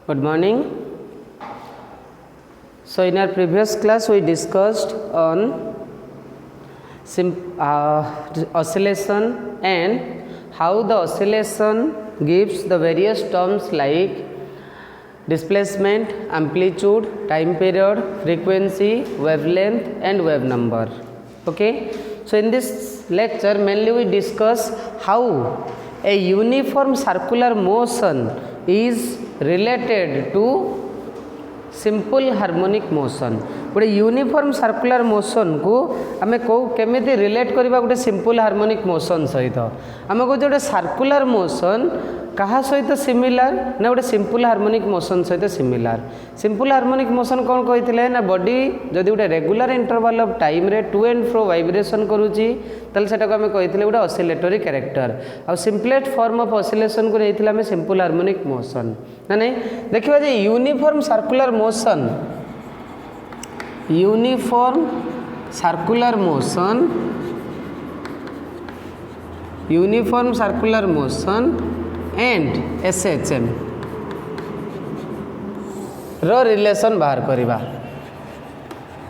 Good morning. So in our previous class we discussed on oscillation and how the oscillation gives the various terms like displacement, amplitude, time period, frequency, wavelength and wave number. Okay. So in this lecture mainly we discuss how a uniform circular motion is related to simple harmonic motion गोटे uniform circular motion को आम कौ केमी relate करवा गोटे simple harmonic motion सहित आम कौचे गोटे सर्कुलर मोशन क्या सहित सिमिलार ना गोटे सिंपल हार्मोनिक मोशन सहित सिंपल हार्मोनिक मोशन कौन कही ना बॉडी जदि गोटे रेगुलर इंटरवल ऑफ टाइम रे टू एंड फ्रो वाइब्रेशन करुच्ची ताल से आम कही गोटे ऑसिलेटरी कैरेक्टर आ सिंपलेस्ट फॉर्म ऑफ ऑसिलेशन को नहीं आम सिंपल हार्मोनिक मोशन ना नहीं देखा जे uniform circular motion uniform circular motion and SHM रो रिलेशन बाहर करिबा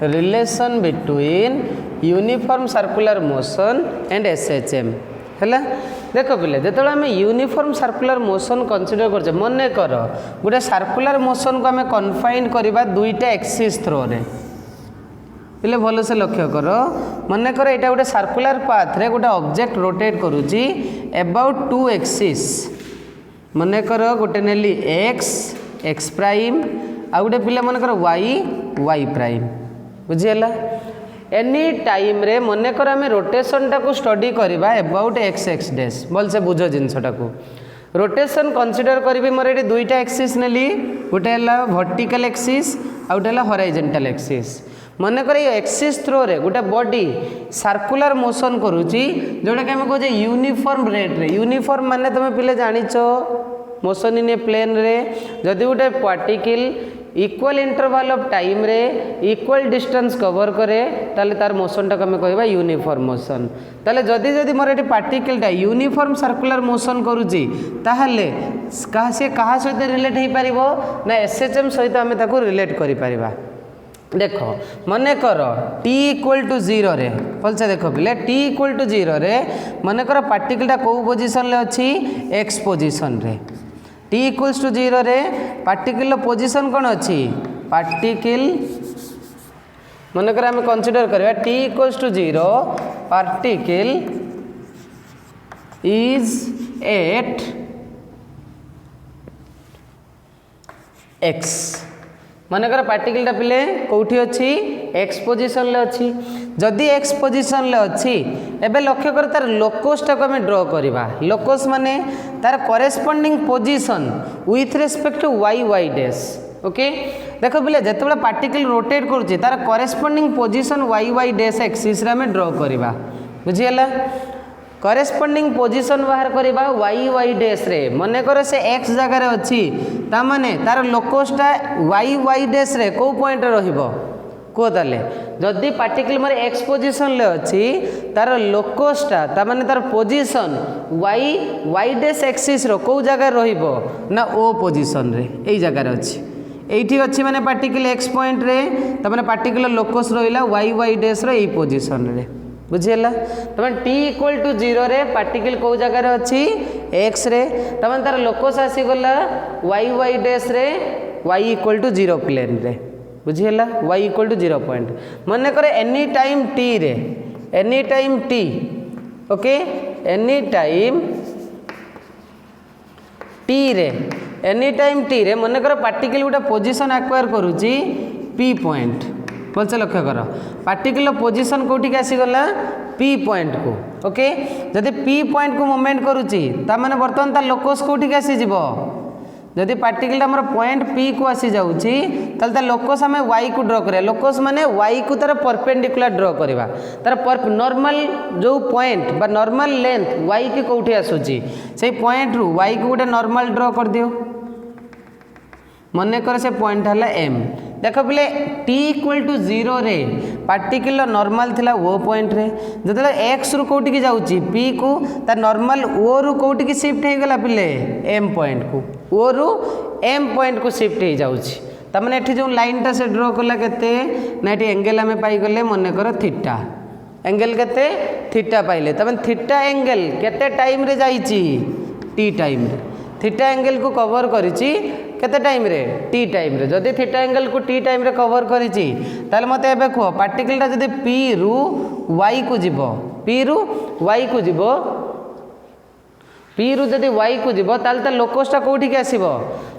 relation between uniform circular motion and SHM हैला देख पिले जो आम यूनिफॉर्म सर्कुलर मोशन कंसीडर कर मन कर गोटे सर्कुलर मोशन को आम कन्फाइन करवा दुईटा एक्सिस थ्रो रे पिले भल से लक्ष्य कर मन कर यहाँ गोटे सर्कुलर पाथ रे गोटे ऑब्जेक्ट रोटेट करुच्ची अबाउट टू एक्सिस मन कर गोटे नेली एक्स प्राइम आ गोटे पिले मन कर वाई प्राइम बुझीगला एनी टाइम रे मन कर आम रोटेशन टाक स्टडी करवा अबाउट एक्स डैश भल से बुझ जिनसटा को रोटेशन कंसीडर करी मोर ये दुईटा एक्सिस नेली गोटे है वर्टिकल एक्सिस आ गोटे है हॉरिजॉन्टल एक्सिस मन कर एक्सिस थ्रो रे गोटे बॉडी सर्कुलर मोशन करुच्ची जोटा कि आम कहे यूनिफॉर्म रेट रे यूनिफॉर्म माने तुम पिले जानिच मोशन इन ए प्लेन रे जदि गोटे particle equal interval of time रे इक्वल डिस्टेंस कवर करे ताले तार मोशन टाक आम कहवा यूनिफॉर्म मोशन ताले जदि जदि मोर ये पार्टिकलटा यूनिफॉर्म सर्कुलर मोशन करुच्ची ताहले से कहा सहित रिलेट हो पारिबो ना SHM सहित आम ताको रिलेट करि परिबा देख मन कर t इक्वल टू 0 रे भल से देख पिले t इक्वल टू 0 रे मन कर पार्टिकलटा कौ पोजिशन रे अच्छी x पोजिशन रे t इक्वल्स टू 0 रे पार्टिकल पोजिशन कौन अच्छी पार्टिकल मन कर आम कंसीडर करवा t equals to 0 particle is at x मन कर पार्टिकलटा पिले कौटी अच्छी एक्स पोजिशन ले अच्छी जदि एक्स पोजिशन ले अच्छी एबे लक्ष्य कर तार लोकस टाक आम ड्र करवा लोकस माने तार corresponding position with respect to Y dash okay देख पिले जिते पार्टिकल रोटेट करुच्ची तार corresponding position Y dash axis आम ड्र करवा बुझीगला करेस्पोंडिंग पोजिशन बाहर करवा वाई डैश रे मन कर से एक्स जगार अच्छी ता माने तार लोकसटा वाई डैश रे को पॉइंट रहिबो को ताले जदि पार्टिकल मोर एक्स पोजिशन ले अच्छी तार लोकसटा ता माने तार पोजिशन वाई डैश एक्सिस रो को जगार रहिबो ना ओ पोजिशन रे एई जगार अच्छी एठी अच्छी माने पार्टिकल एक्स पॉइंट रे ता माने पार्टिकल लोकस रहिला वाई डैश रो एई पोजिशन रे बुझीगला तमें t इक्वल टू 0 रे पार्टिकल कौ जगार अच्छी x रे तमें तार लोकस आसीगला वाई डैश रे y इक्वल टू 0 प्लेन रे बुझीगला y इक्वल टू 0 पॉइंट मन करे any time t okay any time t रे मन कर पार्टिकल गोटे पोजिशन एक्वायर करुच्ची p पॉइंट भल से लक्ष्य कर particle position Kautik आसीगला p point को ओके जदि p पॉइंट को मूवमेंट करुच्ची तार बर्तमान तार लोकस कौटिक आसीजिवो जदि पार्टिकलटा मोर पॉइंट p को आसी जाउची ताल तार लोकस आम y को ड्र करिया लोकस माने y को तार परपेंडिकुलर ड्र करवा तार नॉर्मल जो पॉइंट बा नॉर्मल लेंथ y की कौटी आसुची से पॉइंट रु y को गोटे नॉर्मल ड्र कर दियो मन कर से पॉइंट है m देख पिले टी इक्वल टू 0 रे पार्टिकल नॉर्मल थिला ओ पॉइंट रे जतले एक्स रु कोठी की जाउची पी को ता नॉर्मल ओ रु कोठी की शिफ्ट हे गला पिले एम पॉइंट को ओ रु एम पॉइंट को शिफ्ट हे जाउची तमने एठी जो लाइन टा से ड्रॉ कला केते ना एठी एंगल हमें पाई गले मने कर थीटा एंगल केते थीटा पाइले तमन थीटा एंगल केते टाइम रे जाईची टी टाइम रे थीटा एंगल को कवर करिची केते टाइम रे टी टाइम रे जदि थीटा एंगल को टी टाइम रे कवर करिची ताले मते एबे को पार्टिकल टा जदि पी रु वाई को जीवो पी रु वाई को जीवो पी रु जदि वाई को जीवो ताले ता लोकस टा कोठी के आसीबो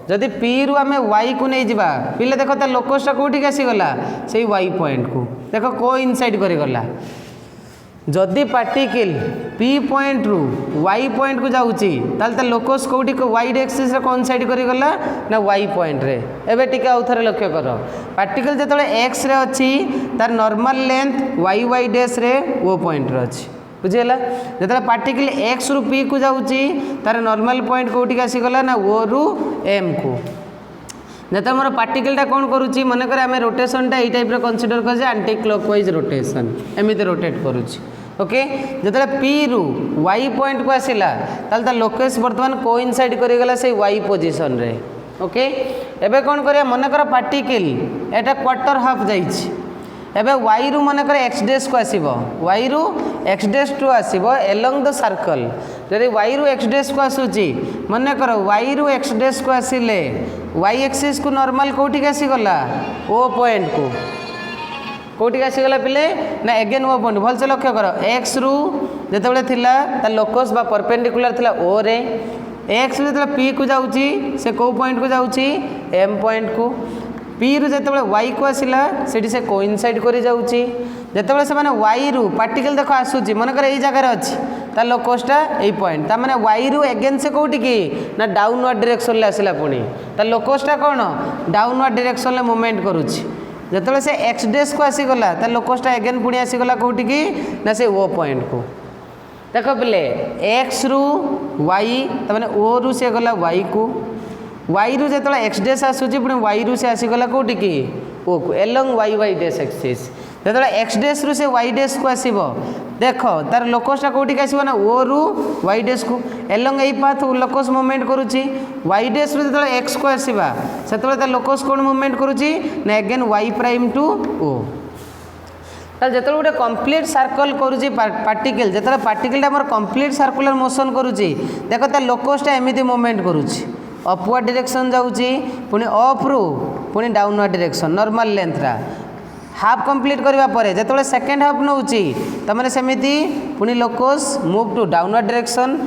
जदि पी रु आमे वाई को नै जिबा पिले देखो ता लोकस टा कोठी के आसी गला सेही वाई पॉइंट को देखो को इनसाइड करि गला जदि पार्टिकल पी पॉइंट रु वाई पॉइंट को जाउची ताल ता लोकस कोठी को वाई एक्सिस रे कोन साइड करि गला ना वाई पॉइंट रे एबे टिके आउथरे लक्ष्य करो पार्टिकल जतले एक्स रे अछि तार normal length Y Y dash रे ओ पॉइंट रे अछि बुझिला जतले पार्टिकल एक्स रु पी को जाउची तार नॉर्मल पॉइंट कोठी आसी गला ना ओ रु एम को जत मोर पार्टिकलटा कौन करुच्ची मनकर आम रोटेशनटा यही टाइप कनसीडर कर आंटी क्लॉकवाइज रोटेशन एमती रोटेट करुच्ची ओके जो पी रु वाई पॉइंट को आसला ताल लोकेश बर्तमान कोइनसाइड करिगला से वाई पोजिशन रे ओके एबे कौन करिया मनकर पार्टिकल एटा क्वार्टर हाफ जाइछि एबे वाई रु मनकर एक्स डैश को आसीबो वाई रु एक्स डैश टू आसीबो एलोंग द सर्कल जदि वाई रु एक्स डैश को आसुची मनकर वाई रु एक्स डैश को आसिले वाई एक्सिस को नॉर्मल कोठी के आसी गला ओ पॉइंट को कोठी के आसी गला पिले ना अगेन ओ पॉइंट भल से लक्ष्य करो एक्स रु जेतेबेले थिला ता लोकस बा परपेंडिकुलर थिला ओ रे एक्स रु जेतेबेले पी को जाउची से को पॉइंट को जाउची एम पॉइंट को पी रु जेतेबेले वाई को आसिला सेठी से कोइनसाइड करि जाउची जेतेबेले से माने वाई रु पार्टिकल देखो आसुची मनकर एई जगह रे अछि ता लोकसटा एई पॉइंट ता माने वाई रु अगेन से कोठी की ना डाउनवर्ड डायरेक्शन ले आसिला पुनी ता लोकसटा कोन डाउनवर्ड डायरेक्शन ले मूवमेंट करूची जेतेबेले से एक्स डैश को आसी गला ता लोकसटा अगेन पुनी आसी गला कोठी की ना से ओ पॉइंट को देखो पिले एक्स रु वाई ता माने ओ रु से गला वाई को वाई रु जो एक्स डैश आसूची पुणी वाई रु से आसीगला कौटी की ओ को along Y Y dash axis जो एक्स डैश रु से वाई डैश को आसीबो देख तार लोकसटा कौटी आसीबो ना ओ रु वाई डैश को एलोंग एई पाथ लोकस मूवमेंट करूची वाई डैश रु जो एक्स को आसीबा सेतबेले तार लोकस कोन मूवमेंट करूची ना again Y prime to O ताल जेतले गोटे कंप्लीट सर्कल करूची पार्टिकल जेतले पार्टिकलटा हमर कंप्लीट सर्कुलर मोशन करूची देखो तार लोकसटा एमिति मूवमेंट करूची अपवर्ड डायरेक्शन जाऊँगी पुणी अप रु पुणी डाउनवर्ड डायरेक्शन नॉर्मल लेंथ रा हाफ कंप्लीट करबा परे जेतबेले सेकेंड हाफ नउची तमने सेमिति पुणी locus move to downward direction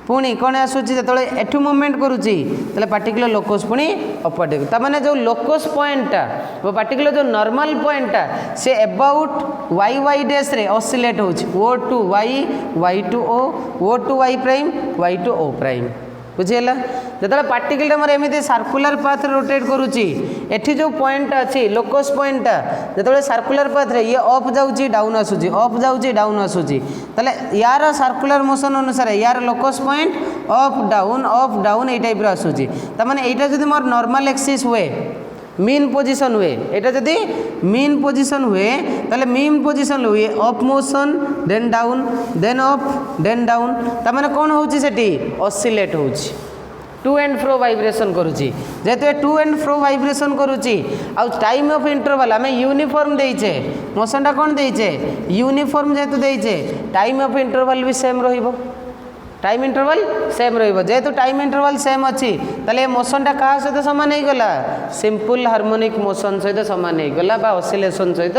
पुणी कौन आसूची जेतबेले एठू मूवमेंट करूची तले पार्टिकुलर लोकस पुणी अपवर्ड डायरेक्शन तमने जो लोकस पॉइंटटा वो पार्टिकुलर जो नॉर्मल पॉइंटटा से अबाउट वाई वाई डैश रे ऑसिलेट होची O to Y to O to Y prime Y to O prime बुझीगला जो पार्टिकलटा मोर एमती सर्कुलर पाथ रोटेट करुच्ची एठी जो पॉइंट अच्छी लोकस पॉइंटटा जो सर्कुलर पाथ रे ये अप जाऊँगी डाउन आसूची अप जाऊँगी डाउन आसूची ताले यार सर्कुलर मोशन अनुसार यार लोकस पॉइंट अप डाउन ये टाइप आसूची तमाने एटा जदि मोर नॉर्मल एक्सिस हुए मीन पोजिशन हुए एटा जदि मीन पोजिशन हुए ताले मीन पोजिशन हुए up motion then down then up then down तमाने कौन होची सेठी ऑसिलेट होची टू एंड फ्रो वाइब्रेशन करुची जेहेतु टू एंड फ्रो वाइब्रेशन करुची आ टाइम ऑफ इंटरवल आम यूनिफॉर्म देचे मोशनटा कौन देचे यूनिफॉर्म जेहेतु देचे टाइम ऑफ इंटरवल भी सेम रहिबो टाइम इंटरवल सेम रहिबो जेहेतु टाइम इंटरवल सेम अच्छी ताले मोशनटा क्या सहित सामान हो गला सिंपल हार्मोनिक मोशन सहित सामान हो गला बा ऑसिलेशन सहित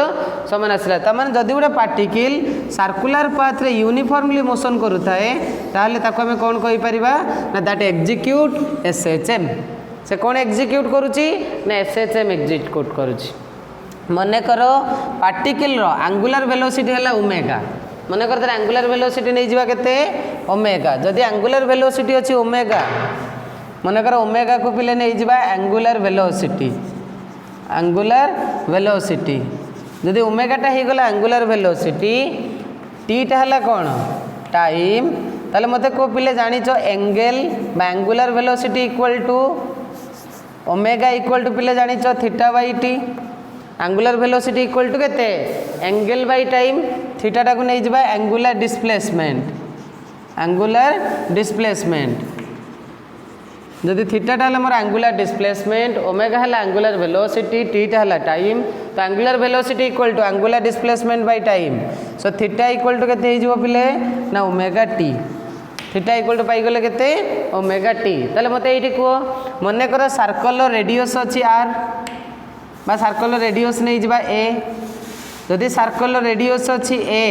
सामान आसला तमाने जदि गोटे पार्टिकल सर्कुलर पाथ रे यूनिफॉर्मली मोशन करुथाए ताहले ताको हमें कौन कहि परिबा ना दैट एग्जीक्यूट एसएचएम से कौन एग्जीक्यूट करुची ना एसएचएम एग्जीक्यूट करुची मने करो पार्टिकल रो एंगुलर वेलोसिटी हला ओमेगा मन कर एंगुलर वेलोसिटी नहीं जावा केते ओमेगा जदि एंगुलर वेलोसिटी अछि ओमेगा मन कर ओमेगा को पिले नहीं जावा एंगुलर वेलोसिटी जदि ओमेगा टा ही गला एंगुलर वेलोसिटी टी टा हला कोन टाइम ताले मते को पिले जानिचो एंगल बा angular velocity equal to omega equal to पिले जानी theta by T angular velocity equal to केते एंगल बाई टाइम थीटा टाको नहीं जिबा एंगुलर डिस्प्लेसमेंट जदि थीटा टा मोर एंगुलर डिस्प्लेसमेंट ओमेगा है एंगुलर वेलोसिटी टीटा है टाइम तो angular velocity equal to angular displacement by time so theta equal to केते हो पिले ना omega T theta equal to पाइगले केते ओमेगा टी ताले मते एठी को मने कर सर्कल रेडियस अछि आर बा सर्कल रेडियस नहीं जिबा ए जदि सर्कल रेडियस अछि ए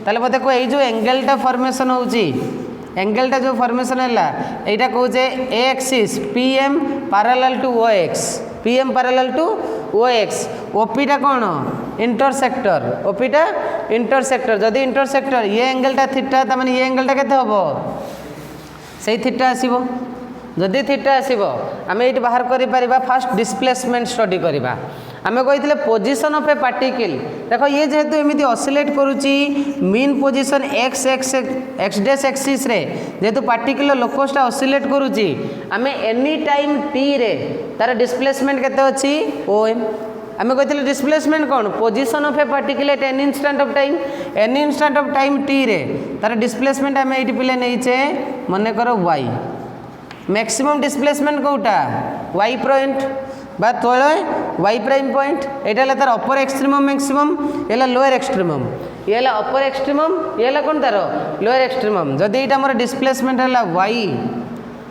ताले मते को ए जो एंगलटा फॉर्मेशन होउची एंगलटा जो फॉर्मेशन है यहाँ कहे a axis P M parallel to O X P M parallel to O X ओपीटा कौन इंटरसेक्टर ओपीटा इंटरसेक्टर जदि इंटरसेक्टर ये एंगलटा थीटा तमाने ये एंगलटा केते हबो से थीटा आसीबो जदि थीटा आसीबो आमे एठी बाहर करि परिबा फास्ट डिस्प्लेसमेंट स्टडी करिबा आमे कहितले पोजीशन ऑफ ए पार्टिकल देखो ये जेहेतु एमिति ऑसिलेट करूची mean position x x x dash axis रे जेहेतु पार्टिकल लोकसटा ऑसिलेट करूची आमे एनी टाइम टी रे तार डिस्प्लेसमेंट केते अछि ओ एम आमे कहितले डिस्प्लेसमेंट कौन position of A particle at any instant of time T रे तार डिस्प्लेसमेंट आमे एठी पिले नैचे मने करो y मैक्सिमम डिस्प्लेसमेंट कोटा y पॉइंट बा तले y प्राइम पॉइंट एटा तार अपर एक्सट्रीमम मैक्सिमम एला लोअर एक्सट्रीमम ये अपर एक्सट्रीमम ये कौन तार लोअर एक्सट्रीमम जदि एटा मोर डिस्प्लेसमेंट है y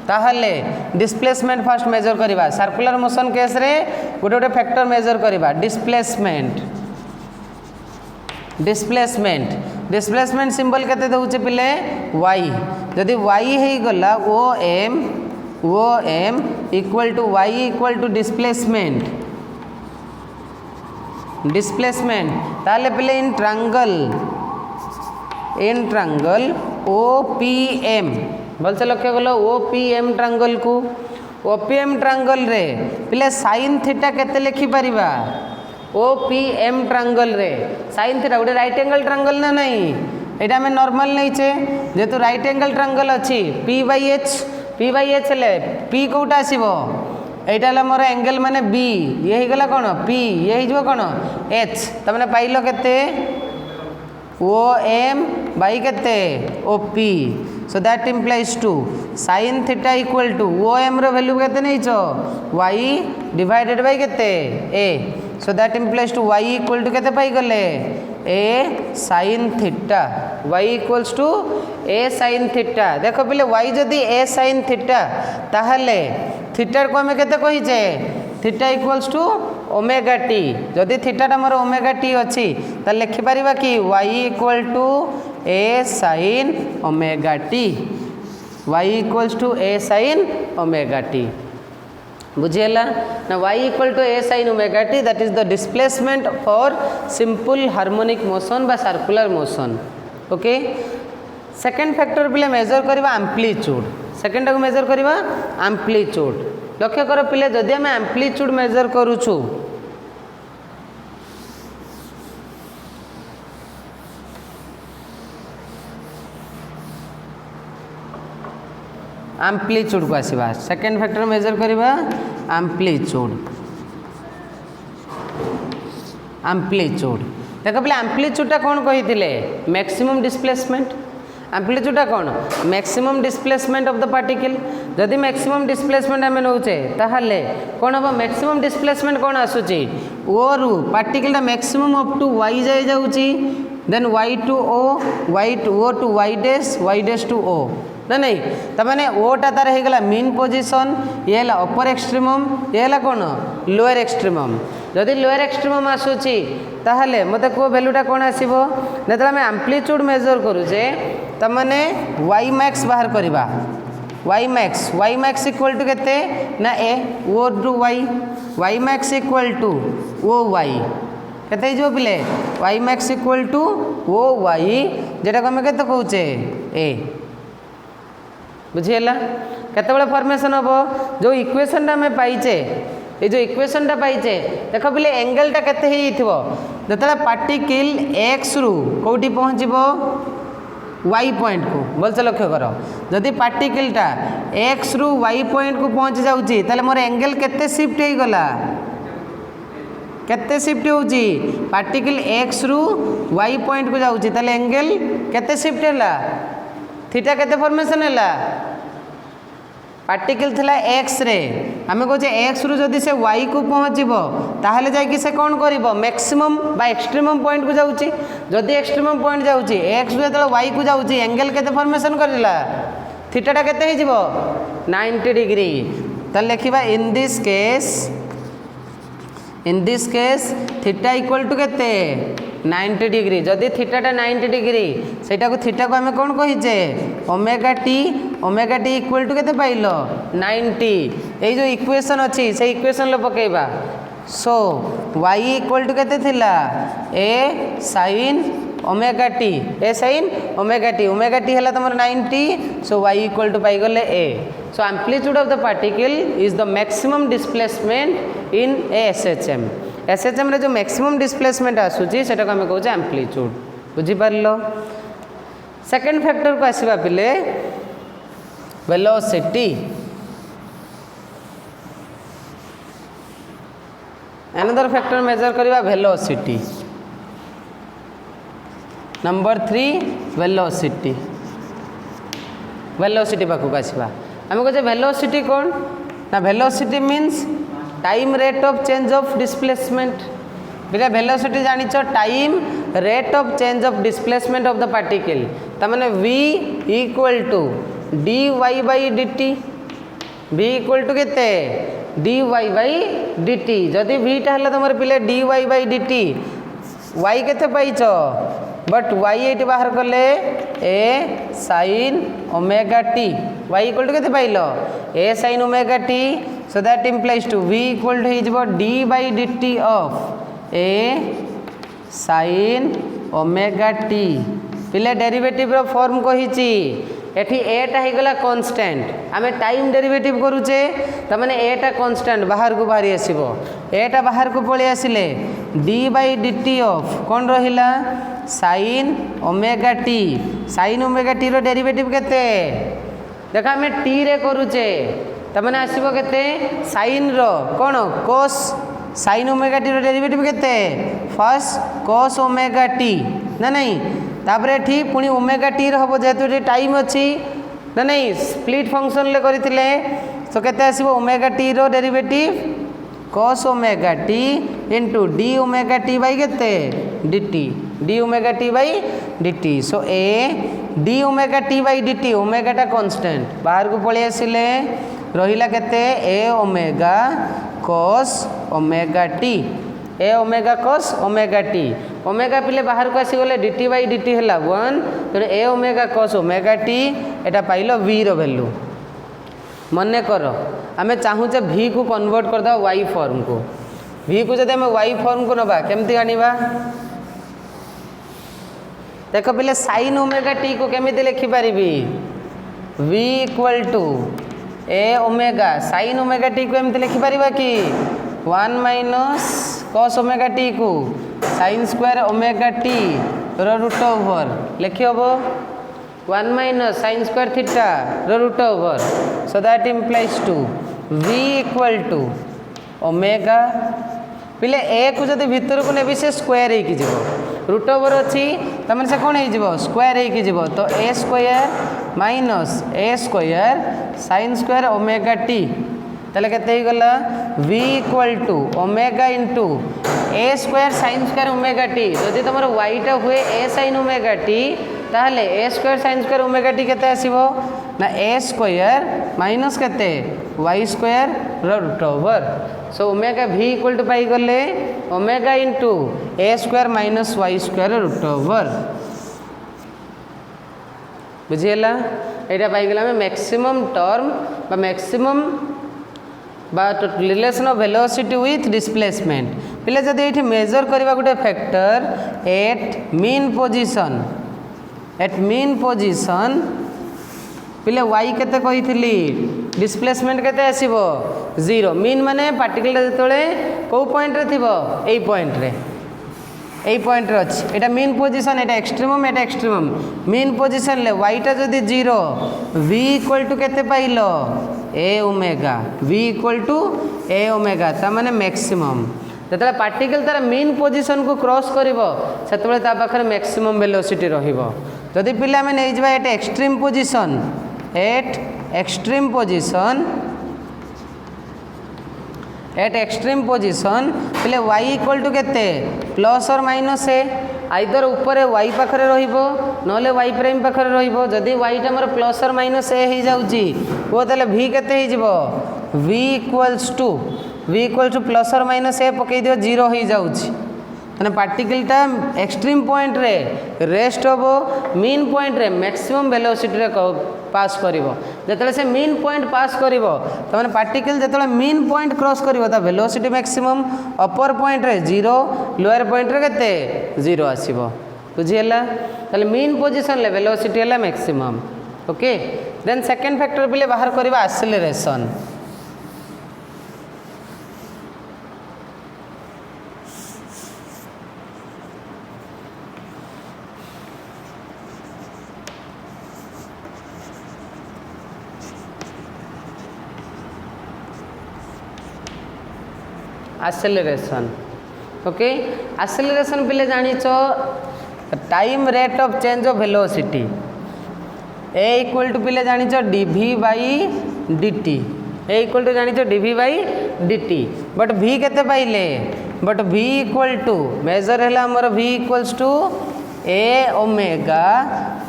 ताहले डिस्प्लेसमेंट फास्ट मेजर करवा सर्कुलर मोशन केस रे गोटे गोटे फैक्टर मेजर करवा डिस्प्लेसमेंट सिंबल केते दउचे पिले y जदि y हे गला O M equal to y equal to displacement ताले पिले इन ट्रायंगल OPM भलसे लक्ष्य कल OPM ट्रायंगल को OPM ट्रायंगल रे पिले साइन थीटा केते लिखि परिबा OPM ट्रायंगल रे साइन थीटा गोटे राइट एंगल ट्रायंगल ना नहीं एटा हमें नॉर्मल नहीं छे जेतु राइट एंगल ट्रायंगल अछि P बाई एच ले P कोटा आसीबो एटा ला मोर एंगल माने B ये ही गला कोन P ये ही जो कोन H तमने पाइलो केते OM बाई केते OP so that implies to sin theta equal to OM रो वैल्यू केते नहीं छो y डिवाइडेड बाय केते a so that implies to y equal to केते पाई गले a sin theta y equals to a sin theta देखो पिले y जदि a sin थीटा ताहले थीटा को हमें केते कहि जे theta equals to omega T जदि थीटा मोर ओमेगा टी अच्छी तो लिखि परिबा कि y equal to a sin omega T y equals to a sin omega T बुझेला ना y equal to a sin omega T that is the displacement for simple harmonic motion बा circular motion okay second factor पिले measure करबा amplitude second को measure करबा amplitude लक्ष्य कर पिले जदि हम एम्प्लीट्यूड मेजर करूछु एम्प्लीट्यूड को आसीबा सेकंड फैक्टर मेजर करबा एम्प्लीट्यूड देखो पिले एम्प्लीट्यूड टा कौन कही मैक्सिमम डिस्प्लेसमेंट एम्प्लीट्यूड कौन maximum displacement of the particle जदि मैक्सिमम डिस्प्लेसमेंट आम नौचे ताहले कौन हम मैक्सिमम डिस्प्लेसमेंट कौन आसूची ओ रु पार्टिकल टा मैक्सिमम अप टू y जाए जाउची then y to o to y dash to o ना नहीं तमाने ओटा तार हो गला मीन पोजीशन ये है अपर एक्सट्रीमम ये है कौन लोअर एक्सट्रीमम जदि लोअर एक्सट्रीमम आसूची ताहले मते को वैल्यूटा कौन आसीबो नेतले हम एम्प्लीट्यूड मेजर करूचे तमाने y मैक्स बाहर करबा y मैक्स इक्वल टू केते ना a o to y max equal to o y केते जो पिले y max equal to o y जेटा को हम केते कहूचे a बुझीला केते फॉर्मेशन हम जो इक्वेशन आम पाइचे ये जो इक्वेशन पाइचे देख पिले एंगलटा केते हिथिबो जतला पार्टिकल x रु कोठी पहुँचबो वाई पॉइंट को भलसे लक्ष्य कर जदि पार्टिकलटा एक्स रु वाई पॉइंट को पहुँची जाऊँगी ताले मोर एंगल केते शिफ्ट हो गला केते शिफ्ट होउची पार्टिकल एक्स रु वाई पॉइंट को जाऊँगी ताले एंगल केते शिफ्ट है थीटा केते फॉर्मेशन है पार्टिकल थिला एक्स रे आमे कहचे एक्स रु जदि से वाई को पहुँचब ताहले जाइए से कौन करिवो मैक्सिमम बा एक्सट्रीमम पॉइंट को जाऊँगी जदि एक्सट्रीमम पॉइंट जाऊँगी एक्स रु जो वाई को जाऊँगी एंगल केते फॉर्मेशन करला थीटाटा केते हो 90 डिग्री तो लिखा in this case theta equal to केते 90 डिग्री जदि थीटाटा 90 डिग्री सेटा को थीटा को आमे कौन कहीचे ओमेगा टी इक्वल टू केते पाइलो 90 ये जो इक्वेशन अच्छी से इक्वेशन लो पकेबा सो y इक्वल टू केते थिला a sin omega T omega T है तुम 90 सो y इक्वल टू पाई गले a so amplitude of the particle is the maximum displacement in a SHM रे जो मैक्सिमम डिस्प्लेसमेंट आसूची सेटा को आमे कहूचे एम्पलीट्यूड बुझी पारलो सेकंड फैक्टर को आसीबा पिले वेलोसिटी अनदर फैक्टर मेजर करवा वेलोसिटी नंबर 3 वेलोसिटी पाखक आसवा आम कहे वेलोसिटी कौन ना velocity means time rate of change of displacement बिना वेलोसिटी जानिछ time rate of change of displacement of the particle तमाने v equal to dy by dt v equal to केते dy बाई dt जदि v टा हला तुमर पिले dy by dt y केते पाइछ बट y एटी बाहर कले a sin omega t y equal to केते पाइलो a sin omega t so that implies to v equal to is d by dt of a sin omega t पिले derivative रो form कहिची एठी ए टा हे गला constant आमे time derivative करूचे त माने ए टा कांस्टेंट बाहर को बाहरी आसीबो ए टा बाहर को पळे आसिले d by dt of कोन रहिला sin omega t रो डेरिवेटिव केते देखा आमे t रे करूचे तमने आसीबो केते साइन रो कोन cos साइन ओमेगा टी रो डेरिवेटिव केते फर्स्ट cos ओमेगा टी ना नहीं तापरे ठी पुनी ओमेगा टी रो हबो जेतु रे टाइम अछि ना नहीं स्प्लिट फंक्शन ले करितिले तो केते आसीबो ओमेगा टी रो derivative cos omega T into d omega T by केते dt d omega T by dt so a d omega T by dt omega टा कांस्टेंट बाहर को पळे आसिले रहिला केते a omega cos omega T a omega cos omega T omega पिले बाहर को आसी गले dt बाई dt हला 1 तो ए ओमेगा cos ओमेगा टी एटा पाइलो v रो वैल्यू मने करो आमे चाहूचे v को कन्वर्ट कर दा y फॉर्म को v को जदि आमे y फॉर्म को नबा केमती आनिबा देखो पिले sin ओमेगा टी को केमिति लिखि पारिबी v equal to A omega sine omega T को एमती लिखि पारिबा कि 1 माइनस cos ओमेगा टी को साइन स्क्वायर ओमेगा टी रो रूट ओवर लिखि हबो 1 माइनस साइन स्क्वायर थीटा रो root over so that implies to v equal to omega पिले ए को जदि भीतर को नेबी से स्क्वायर हे कि जिवो रूट ओवर अछि तमन से कोन हे जिवो स्क्वायर हे कि जिवो तो a square minus a square sine square omega T तले केते ही गला v equal to omega into a square sine square omega T जदि तमर y टा हुए a sin ओमेगा टी ताहले a square sine square omega T केते आसीबो ना a स्क्वायर माइनस केते y square root over so omega v equal to पाई गले omega into a square minus y square root over बुझिएला एटा पाई गला में maximum term बा मैक्सिमम बा relation of velocity with displacement पिले जदि एठी मेजर करबा गुटे फैक्टर एट मीन पोजीशन पिले y केते कहिथिली डिस्प्लेसमेंट केते आसीबो 0 मीन माने पार्टिकल जतले को पॉइंट रे थिबो एई पॉइंट रे यही पॉइंट अच्छी एटा मीन पोजिशन एटा एक्सट्रीमम एटा एक्सट्रीमम मीन पोजिशन ले वाईटा जदि 0 v इक्वल टू केते पाइल A omega v equal to A omega ता माने मैक्सिमम जो पार्टिकल तार मीन पोजिशन को क्रॉस कर पाखे मैक्सिमम वेलोसिटी रहिबो जदि पिला में नहीं जाए eight extreme position eight extreme position पहले y इक्वल टू केते प्लस और माइनस ए आइदर ऊपर y पाखरे रहिबो नले y प्राइम पाखरे रहिबो जदि y टा मोर प्लस और माइनस ए हो जाउची वो ताले v केते हो जिवो v इक्वल टू प्लस और माइनस ए पकई दियो 0 हो जाउची माने पार्टिकलटा एक्सट्रीम पॉइंट रे रेस्ट होबो मीन पॉइंट रे मैक्सिमम वेलोसिटी रे पास करिवो जेतले से मीन पॉइंट पास करिवो त माने पार्टिकल जेतले मीन पॉइंट क्रॉस करिवो ता वेलोसिटी मैक्सिमम अपर पॉइंट रे 0 लोअर पॉइंट रे केते 0 आसीबो बुझियला ताले मीन पोजीशन ले वेलोसिटी हला maximum okay then second factor बिले बाहर करबा एक्सेलरेशन एक्सेलरेशन ओके एक्सेलरेशन पिले जानिछ time rate of change of velocity a equal to पिले जानिछ dv बाई dt ए इक्वल टू जानिछ dv बाई dt बट v केते पाइले but v equal to measure हैला हमर v equals to a omega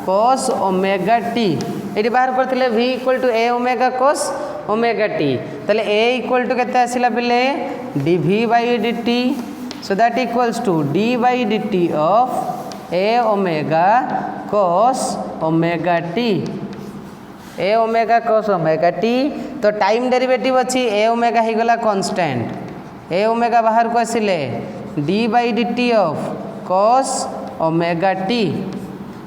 cos omega t एटी बाहर करथिले v equal to a omega cos omega t तले a इक्वल टू केते आसिला पिले dv बाई dt so that equals to d by dt of a omega cos omega t a omega cos omega t तो time derivative अच्छी a omega ही गला constant a omega बाहर को आसिले d by dt of cos omega t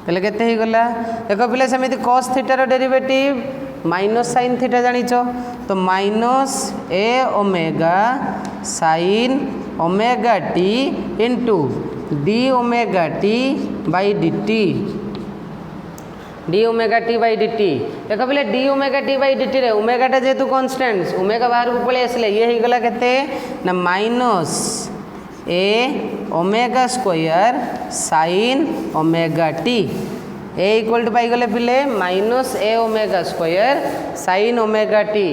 तले केते ही गला देखो पिले समिति cos theta rho derivative minus sin theta जानिचो तो minus a omega sin omega T into D omega T by D T D omega T by D T देख बोले D omega T by D T रे ओमेगाटा जेहेतु constant omega बाहर को पलि आसिले ये हो गला केते ना minus a omega square sine omega T a equal to पाई गले पिले minus a omega square sine omega T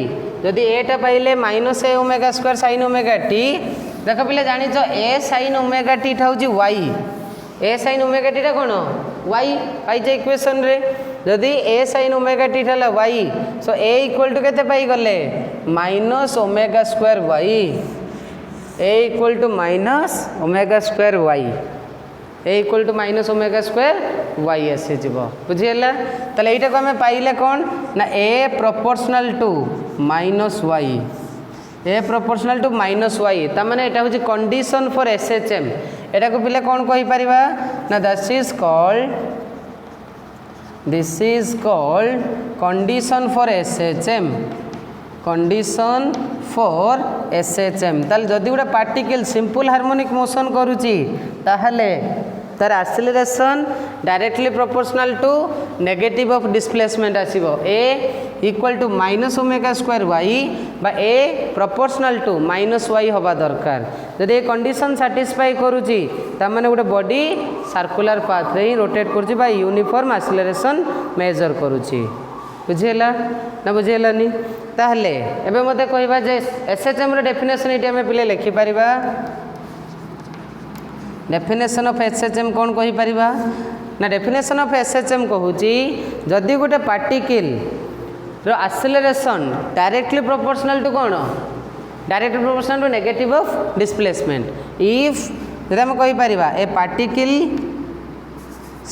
जदि एटा पाइले minus a omega square sine omega t देख पिले जानिच ए साइन ओमेगा टी टा होची y a sine omega t टा कोन वाई पाई जे इक्वेशन रे जदि ए साइन ओमेगा टी टा y so a equal to केते पाई गले minus omega square Y A equal to minus omega square Y A equal to minus omega square Y आसी जीवो बुझियला तले एटा को हमें पाइले कोन ना a proportional to minus y a proportional to minus y ता माने एटा होची कंडीशन फॉर एसएचएम एटा को पिले कोन कहि परिबा ना this is called condition for SHM condition for SHM ताल जदि गोटे पार्टिकल सिंपल हार्मोनिक मोशन करूची ताहले तार acceleration directly proportional to negative of displacement आसीबो a equal to minus omega square y बा a proportional to minus y होबा दरकार जदि ए कंडीशन सैटिस्फाई करूची ता माने गोटे बॉडी सर्कुलर पाथ रे रोटेट करूची बा यूनिफॉर्म एक्सेलरेशन मेजर करूची बुझेला ना बुझेलानी ताहले एबे मते कहबा जे एसएचएम रो डेफिनेशन इटी हमें पिले लिखि परिबा डेफिनेशन ऑफ एसएचएम कौन कहि परिबा ना डेफिनेशन ऑफ एसएचएम कहूची जदि गोटे पार्टिकल रो एक्सेलरेशन डायरेक्टली प्रोपोर्शनल टू कौन directly proportional to negative of displacement if जदि हम कहि परिबा a particle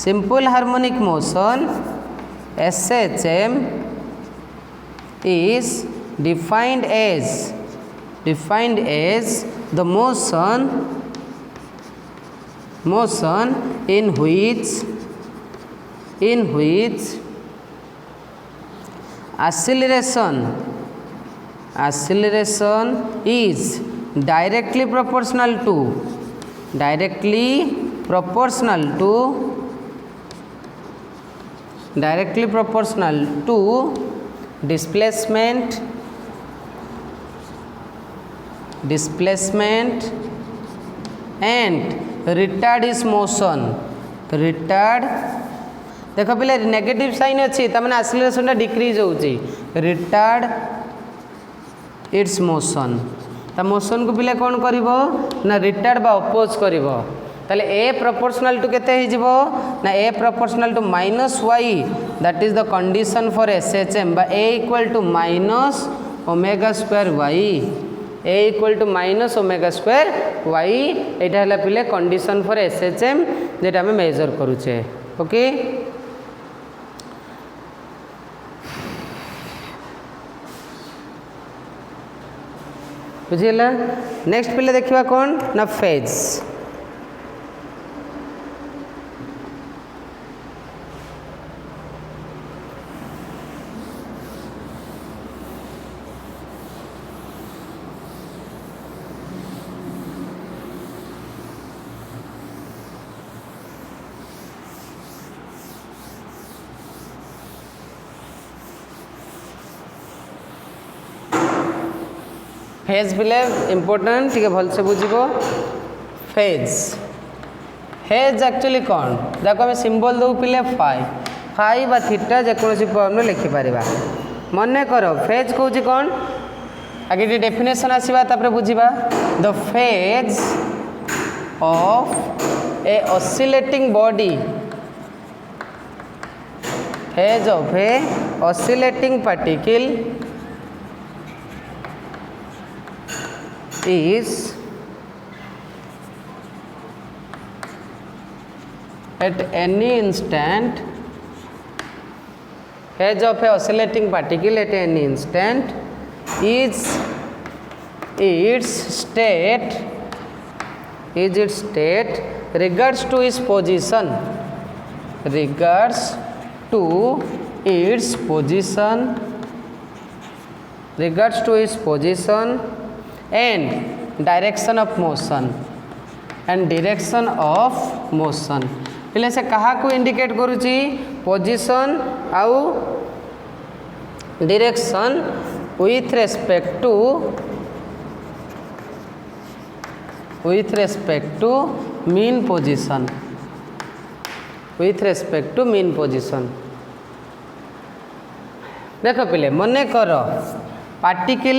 simple harmonic motion SHM is defined as the motion in which acceleration is directly proportional to proportional to directly proportional to displacement and retard is motion retard देख पे negative sign अच्छी तमें acceleration decrease होची retard it's motion ता motion को पिले कौन करिवो ना रिटार्ड बा अपोज करिवो ताले ए प्रोपोर्शनल टू केते हे जिवो ना a proportional to minus y that is the condition for SHM बा a equal to minus omega square Y A equal to minus omega square y एटा हला पिले कंडीशन फॉर एसएचएम जेटा हमें मेजर करूचे ओके बुझीला नेक्स्ट पिले देखिवा कौन ना phase phase पिले इम्पोर्टेंट ठीक है भल से बुझिबो फेज फेज एक्चुअली कौन जाको हमें सिंबल दो पिले फाई फाई बा थीटा जेकोसी फॉर्म में लिखि पारिबा मने करो फेज कहूची कौन आगे डी डेफिनेशन आसीबा तापर बुझिबा the phase of a oscillating body phase of a oscillating particle is at any instant phase of a oscillating particle at any instant is its state regards to its position and direction of motion पिले से कहा को indicate करूची position आउ direction with respect to mean position देख पिले मने कर पार्टिकल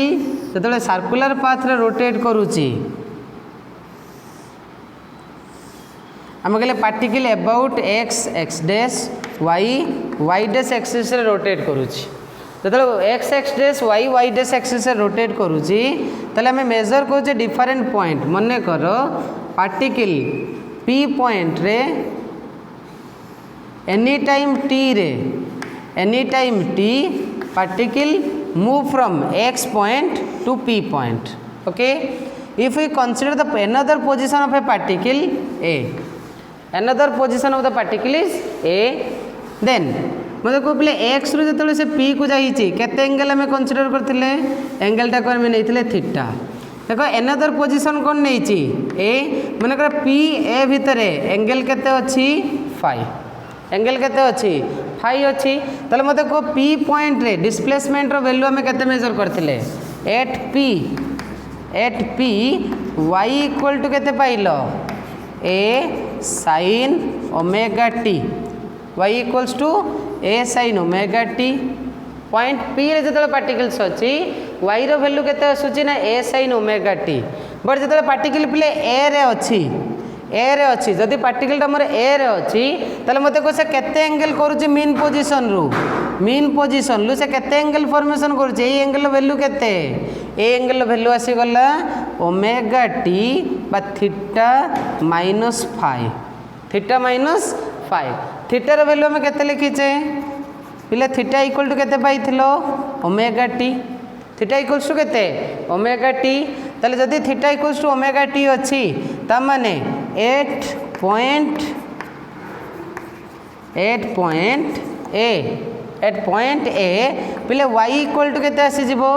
जो सर्कुलर पाथ रे रोटेट करुची आम कहले particle about X dash Y dash axis रे रोटेट करुची जो X dash Y dash axis रे रोटेट करुची ताले हमें मेजर करूचे डिफरेंट पॉइंट मने कर पार्टिकल पी पॉइंट रे any time T particle move from x point to p point okay if we consider the another position of a particle a is a then मतलब को पहले x रो जतले से p को जाईची केते angle हमें consider करथिले angle टा को हमें नैथिले थीटा देखो अनदर पोजीशन कोन नैची a माने कर p a भितरे एंगल केते अछि फाई एंगल केते अछि फाई अच्छी ताले मते को पी पॉइंट रे डिस्प्लेसमेंट रो वैल्यू हमें केते मेजर करथिले at P y equal to केते पाइलो a sine omega t y equals to a sine omega t point P रे जतले पार्टिकल्स अछि वाई रो वैल्यू केते आसुची ना a sine omega t but जतले पार्टिकल पिले ए रे अछि जदि पार्टिकल मोर ए रे अच्छी ताले मते को से केते एंगल करूची मीन पोजीशन रु से केते एंगल फॉर्मेशन करूची ए एंगल वैल्यू केते ए एंगल वैल्यू आसी गला ओमेगा टी बा थीटा माइनस फाई थीटा रो वैल्यू में केते लिखिचे पिले थीटा इक्वल टू केते पाइथिलो omega T theta equals to केते ओमेगा टी ताले जदि theta equals to omega T अच्छी ता माने 8 पॉइंट ए पिले y इक्वल टू केते आसी जिवो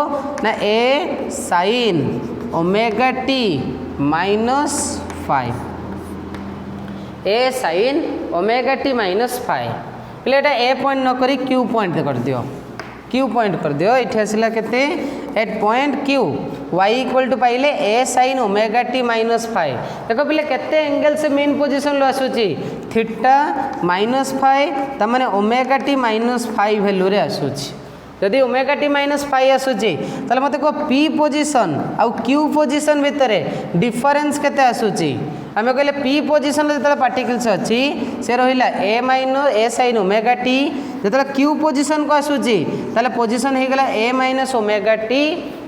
ना a sine omega t minus 5 A sin omega t minus five पहले एटा ए पॉइंट न करी क्यू पॉइंट कर दियो क्यू पॉइंट कर दियो इथे आसला केते at point Q y equal to पाइले a sin omega t minus five देखो पहले केते एंगल से मेन पोजीशन लो आसुची थीटा माइनस फाइव तमाने omega t minus five value रे आसुची जदि ओमेगा टी माइनस फाइव आसुची ताले मते को पी पोजीशन आउ क्यू पोजीशन भितरे डिफरेंस केते आसुची आम कहले पी पोजीशन जो पार्टिकल्स अच्छी से रहा a minus a sin omega t जो क्यू पोजीशन को आसूची ताले पोजीशन हो गला a minus omega t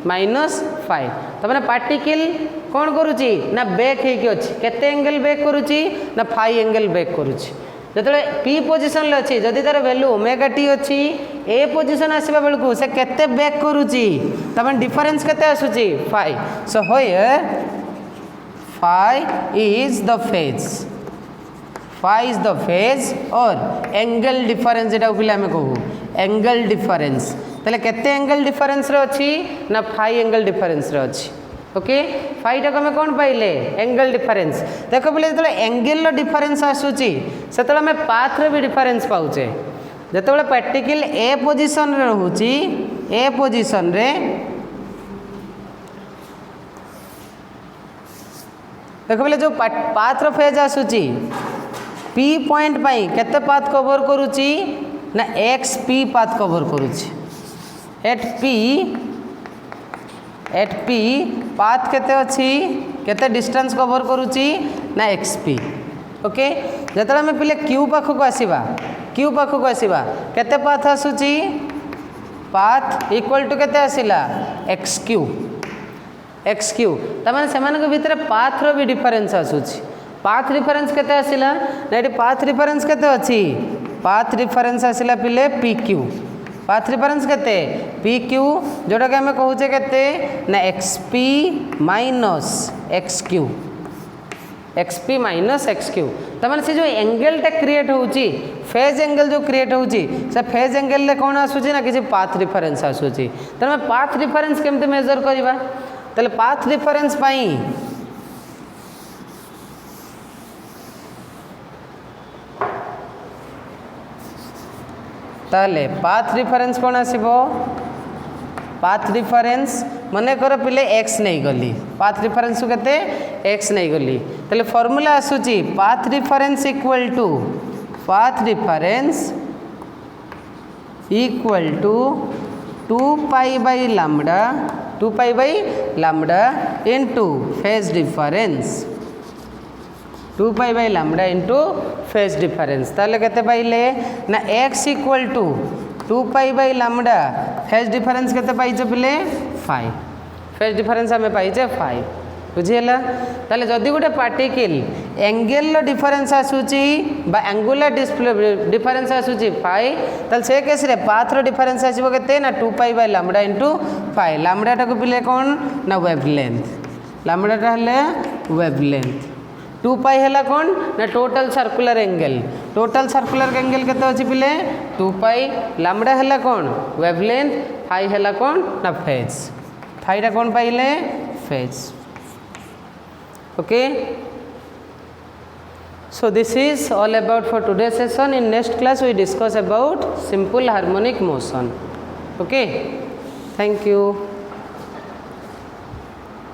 minus five तो मैंने पार्टिकल कौन करुच्ची ना बेक होती केते एंगल बेक करुच्ची ना फाइव एंगल बेक करुच्ची जो पी पोजीशन अच्छी जदि तार वैल्यू ओमेगा टी अच्छी ए पोजीशन आसवा बेलू से केते बेक करुच्ची तमें डिफरेंस केते आसूची five so here phi is the phase और एंगल डिफरेंस जेटा पिले आम कहू एंगल डिफरेंस ताले केते एंगल डिफरेंस रे अछि ना फाइ एंगल डिफरेंस रे अछि ओके फाइटा को हमें कौन पाइले एंगल डिफरेंस देखो पिले जो एंगल डिफरेंस आसूची से आम पाथ रे भी डिफरेंस पाउचे जो पार्टिकल ए पोजीशन रे रहूची ए पोजीशन रे देख बोले जो पाथ फेज आसूची पी पॉइंट पाई केते पाथ कवर करुची ना एक्स पी पाथ कवर करुची एट पी पाथ केते अच्छी केते डिस्टेंस कवर करुची ना एक्स पी ओके जतरा में पिले क्यू पाखक आसीबा केते पाथ आसूची पाथ इक्वल टू केते आसिला एक्स क्यू तमाने सेमानक भितर पाथ रो भी डिफरेंस आसूची पाथ डिफरेंस केते आसिला ना एटी पाथ डिफरेंस केते अछि पाथ डिफरेंस आसिला पिले पी क्यू पाथ डिफरेंस केते पी क्यू जोटा के हमें कहूचे केते ना x P minus x Q तमाने से जो एंगल टा क्रिएट होउची फेज एंगल जो क्रिएट होउची से फेज एंगल ले कोन आसूची ना किसी पाथ डिफरेंस आसूची तमे पाथ डिफरेंस केमते मेजर करबा ताले पाथ डिफरेंस पाई ताले पाथ डिफरेंस कौन आसीबो पाथ डिफरेंस मने कर पिले एक्स नहीं गली पाथ डिफरेंस केते एक्स नहीं गली ताले फॉर्मूला आसूची path difference equal to 2 pi by lambda into phase difference 2 pi by lambda into phase difference ताले केते पाइले ना x equal to 2 pi by lambda phase difference केते पाइछे पिले 5 फेज डिफरेंस हमें पाइछे 5 बुझिला ताले जदि गोटे पार्टिकल एंगल डिफरेंस आसूची बा एंगुलर डिफरेंस आसूची 5 ताले से केस रे पाथ रो डिफरेंस आसीबो केते ना 2 pi by lambda into 5 lambda टा को पिले कोन ना वेवलेंथ लैम्डा टा हले वेवलेंथ 2 पाई है कौन ना टोटल सर्कुलर एंगल केते अछि पिले 2 पाई लैम्डा है कौन वेवलेंथ फाई है कौन ना फेज फाईटा कौन पाइले phase okay so this is all about for today's session in next class we discuss about simple harmonic motion okay thank you